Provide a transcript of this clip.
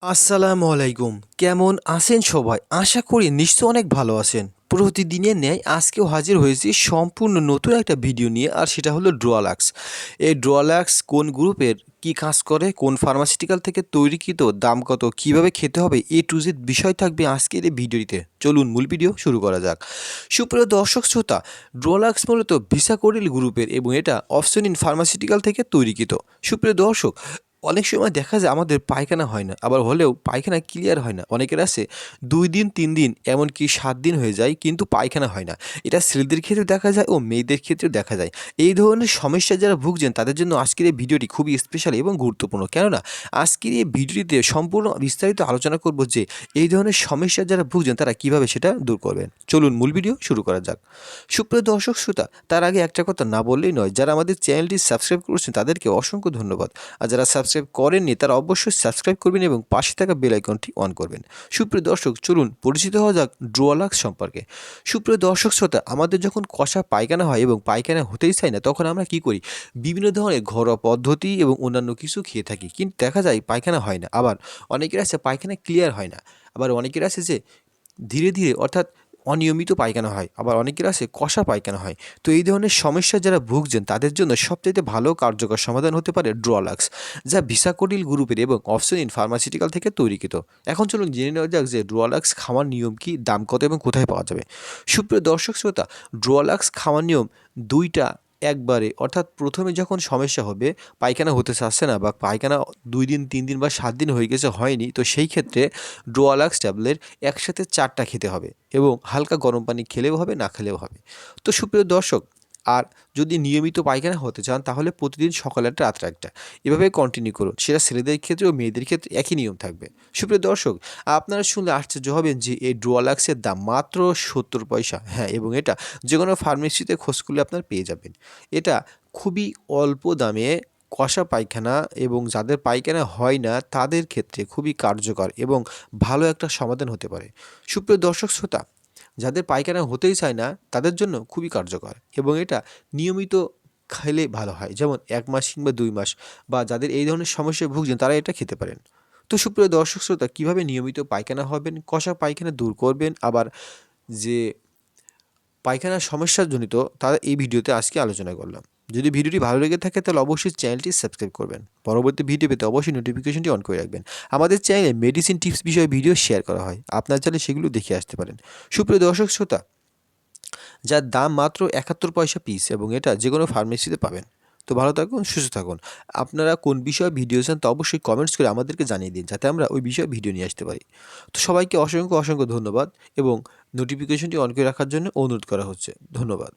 আসসালামু আলাইকুম। কেমন আছেন সবাই? আশা করি নিশ্চয়ই অনেক ভালো আছেন। প্রতিদিনের ন্যায় আজকেও হাজির হয়েছি সম্পূর্ণ নতুন একটা ভিডিও নিয়ে, আর সেটা হলো ড্রোয়ালাক্স। এই ড্রোয়ালাক্স কোন গ্রুপের, কি কাজ করে, কোন ফার্মাসিউটিক্যাল থেকে তৈরিকৃত, দাম কত, কিভাবে খেতে হবে, এ টু জেড বিষয় থাকবে আজকের এই ভিডিওটিতে। চলুন মূল ভিডিও শুরু করা যাক। সুপ্রিয় দর্শক শ্রোতা, ড্রোয়ালাক্স মূলত ভিসাকোরিল গ্রুপের এবং এটা অপসনিন ফার্মাসিউটিক্যাল থেকে তৈরিকৃত। সুপ্রিয় দর্শক, অনেক সময় দেখা যায় আমাদের পায়খানা হয় না, আবার হলেও পায়খানা ক্লিয়ার হয় না। অনেকের আছে ২ দিন ৩ দিন এমনকি ৭ দিন হয়ে যায় কিন্তু পায়খানা হয় না। এটা ছেলেদের ক্ষেত্রে দেখা যায় ও মেয়েদের ক্ষেত্রেও দেখা যায়। এই ধরনের সমস্যায় যারা ভুগছেন তাদের জন্য আজকের এই ভিডিওটি খুবই স্পেশাল এবং গুরুত্বপূর্ণ। কেননা আজকের এই ভিডিওটিতে সম্পূর্ণ বিস্তারিত আলোচনা করব যে এই ধরনের সমস্যায় যারা ভুগছেন তারা কিভাবে সেটা দূর করবেন। চলুন মূল ভিডিও শুরু করা যাক। সুপ্রিয় দর্শক শ্রোতা, তার আগে একটা কথা না বললেই নয়, যারা আমাদের চ্যানেলটি সাবস্ক্রাইব করেছেন তাদেরকে অসংখ্য ধন্যবাদ। আর যারা সাবস্ক্রাইব করেননি তারা অবশ্যই সাবস্ক্রাইব করবেন এবং পাশে থাকা বেল আইকনটি অন করবেন। সুপ্রিয় দর্শক, চলুন পরিচিত হওয়া যাক ড্রোয়ালাক্স সম্পর্কে। সুপ্রিয় দর্শক শ্রোতা, আমাদের যখন কষা পায়খানা হয় এবং পায়খানা হতেই চায় না, তখন আমরা কি করি? বিভিন্ন ধরনের ঘরোয়া পদ্ধতি এবং অন্যান্য কিছু খেয়ে থাকি, কিন্তু দেখা যায় পায়খানা হয় না। আবার অনেকের আছে পায়খানা ক্লিয়ার হয় না। আবার অনেকের আছে যে ধীরে ধীরে অর্থাৎ অনিয়মিত পায়খানা হয়, আবার অনেকের আছে কষা পায়খানা হয়। তো এই ধরনের সমস্যা যারা ভুগছেন তাদের জন্য সবচাইতে ভালো কার্যকর সমাধান হতে পারে ড্রোয়ালাক্স, যা ভিসাকোরিল গ্রুপের এবং অপসনিন ফার্মাসিউটিক্যাল থেকে তৈরিকৃত। এখন চলুন জেনে নেওয়া যাক যে ড্রোয়ালাক্স খাওয়ার নিয়ম কি, দাম কত এবং কোথায় পাওয়া যাবে। সুপ্রিয় দর্শক শ্রোতা, ড্রোয়ালাক্স খাওয়ার নিয়ম দুইটা একবারে, অর্থাৎ প্রথমে যখন সমস্যা হবে, পায়খানা হতে চাচ্ছে না বা পায়খানা ২ দিন ৩ দিন বা ৭ দিন হয়ে গেছে হয়নি, তো সেই ক্ষেত্রে ড্রোয়ালাক্স ট্যাবলেট একসাথে ৪ টা খেতে হবে এবং হালকা গরম পানি খেলেও হবে, না খেলেও হবে। তো সুপ্রিয় দর্শক, আর যদি নিয়মিত পায়খানা হতে চান তাহলে প্রতিদিন সকালে একটা রাত্রে একটা, এভাবে কন্টিনিউ করুন। সেটা ছেলেদের ক্ষেত্রে ও মেয়েদের ক্ষেত্রে একই নিয়ম থাকবে। সুপ্রিয় দর্শক, আপনারা শুনলে আশ্চর্য হবেন যে এই ড্রোয়ালাক্সের দাম মাত্র ৭০ পয়সা। হ্যাঁ, এবং এটা যে কোনো ফার্মেসিতে খোঁজ করলে আপনার পেয়ে যাবেন। এটা খুবই অল্প দামে কষা পায়খানা এবং যাদের পায়খানা হয় না তাদের ক্ষেত্রে খুবই কার্যকর এবং ভালো একটা সমাধান হতে পারে। সুপ্রিয় দর্শক শ্রোতা, যাদের পায়খানা হতেই চায় না তাদের জন্য খুবই কার্যকর এবং এটা নিয়মিত খেলে ভালো হয়। যেমন ১ মাস কিংবা ২ মাস, বা যাদের এই ধরনের সমস্যায় ভুগছেন তারা এটা খেতে পারেন। তো সুপ্রিয় দর্শক শ্রোতা, কীভাবে নিয়মিত পায়খানা হবেন, কষা পায়খানা দূর করবেন, আবার যে পায়খানার সমস্যাজনিত, তা এই ভিডিওতে আজকে আলোচনা করলাম। যদি ভিডিওটি ভালো লেগে থাকে তাহলে অবশ্যই চ্যানেলটি সাবস্ক্রাইব করবেন। পরবর্তী ভিডিও পেতে অবশ্যই নোটিফিকেশনটি অন করে রাখবেন। আমাদের চ্যানেলে মেডিসিন টিপস বিষয়ে ভিডিও শেয়ার করা হয়, আপনার চাইলে সেগুলো দেখে আসতে পারেন। সুপ্রিয় দর্শক শ্রোতা, যার দাম মাত্র ৭১ পয়সা পিস এবং এটা যে কোনো ফার্মেসিতে পাবেন। তো ভালো থাকুন, সুস্থ থাকুন। আপনারা কোন বিষয়ে ভিডিও চান তা অবশ্যই কমেন্টস করে আমাদেরকে জানিয়ে দিন, যাতে আমরা ওই বিষয়ে ভিডিও নিয়ে আসতে পারি। তো সবাইকে অসংখ্য ধন্যবাদ এবং নোটিফিকেশনটি অন করে রাখার জন্য অনুরোধ করা হচ্ছে। ধন্যবাদ।